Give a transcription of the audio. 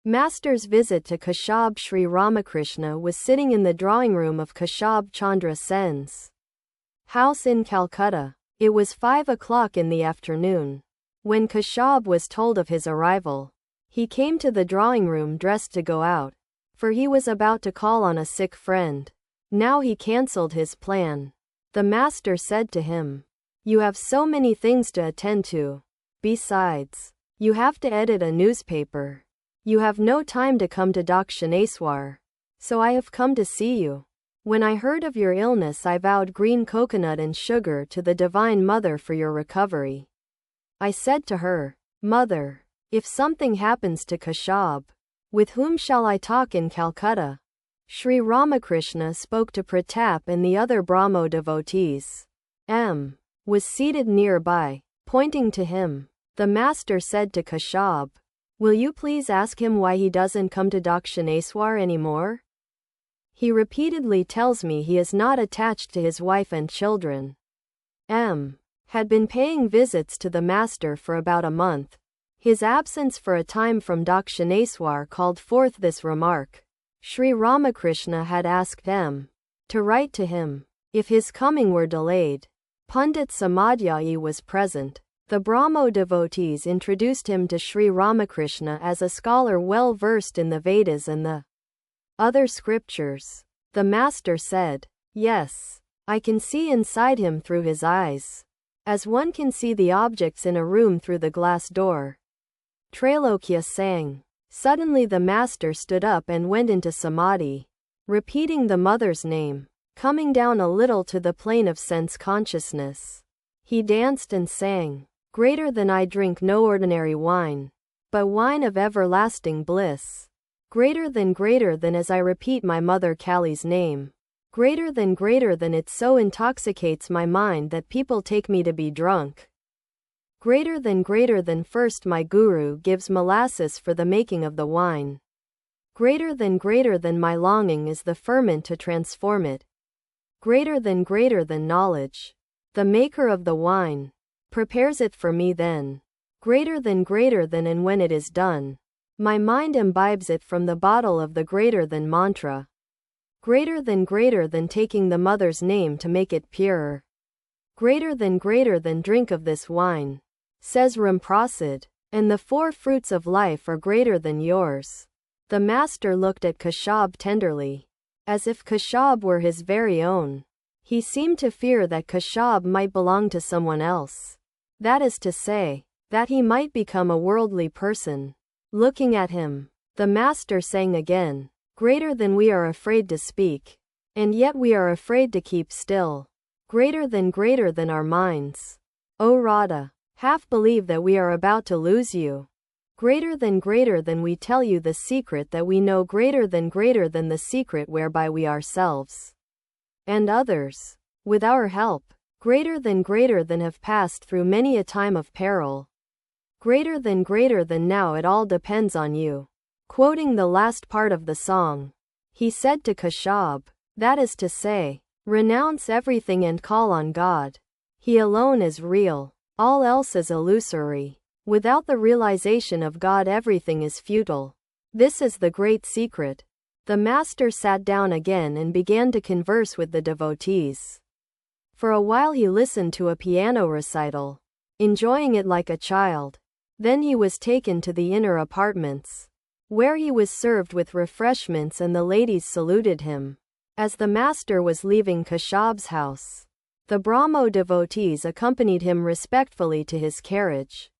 Master's visit to Keshab. Sri Ramakrishna was sitting in the drawing room of Keshab Chandra Sen's house in Calcutta. It was 5 o'clock in the afternoon. When Keshab was told of his arrival, he came to the drawing room dressed to go out, for he was about to call on a sick friend. Now he cancelled his plan. The master said to him, "You have so many things to attend to. Besides, you have to edit a newspaper. You have no time to come to Dakshineswar. So I have come to see you. When I heard of your illness, I vowed green coconut and sugar to the Divine Mother for your recovery. I said to her, 'Mother, if something happens to Keshab, with whom shall I talk in Calcutta?'" Sri Ramakrishna spoke to Pratap, and the other Brahmo devotees was seated nearby. Pointing to him, the master said to Keshab, "Will you please ask him why he doesn't come to Dakshineswar anymore? He repeatedly tells me he is not attached to his wife and children." Had been paying visits to the master for about a month. His absence for a time from Dakshineswar called forth this remark. Sri Ramakrishna had asked M to write to him if his coming were delayed. Pandit Samadhyayi was present. The Brahmo devotees introduced him to Sri Ramakrishna as a scholar well versed in the Vedas and the other scriptures. The master said, "Yes, I can see inside him through his eyes, as one can see the objects in a room through the glass door." Trailokya sang. Suddenly the master stood up and went into samadhi, repeating the mother's name. Coming down a little to the plane of sense consciousness, he danced and sang, "Greater than I drink no ordinary wine, but wine of everlasting bliss. Greater than as I repeat my mother Kali's name. Greater than it so intoxicates my mind that people take me to be drunk. Greater than first my guru gives molasses for the making of the wine. Greater than my longing is the ferment to transform it. Greater than knowledge, the maker of the wine, prepares it for me then. Greater than and when it is done, my mind imbibes it from the bottle of the greater than mantra. Greater than taking the mother's name to make it purer. Greater than drink of this wine," says Ramprasad, "and the 4 fruits of life are greater than yours." The master looked at Keshab tenderly, as if Keshab were his very own. He seemed to fear that Keshab might belong to someone else. That is to say, that he might become a worldly person. Looking at him, the master sang again, "Greater than we are afraid to speak, and yet we are afraid to keep still. Greater than our minds. O Radha, half believe that we are about to lose you. Greater than we tell you the secret that we know. Greater than the secret whereby we ourselves and others, with our help, greater than have passed through many a time of peril. Greater than now it all depends on you." Quoting the last part of the song, he said to Keshab, that is to say, renounce everything and call on God. He alone is real. All else is illusory. Without the realization of God, everything is futile. This is the great secret. The master sat down again and began to converse with the devotees. For a while he listened to a piano recital, enjoying it like a child. Then he was taken to the inner apartments, where he was served with refreshments, and the ladies saluted him. As the master was leaving Keshab's house, the Brahmo devotees accompanied him respectfully to his carriage.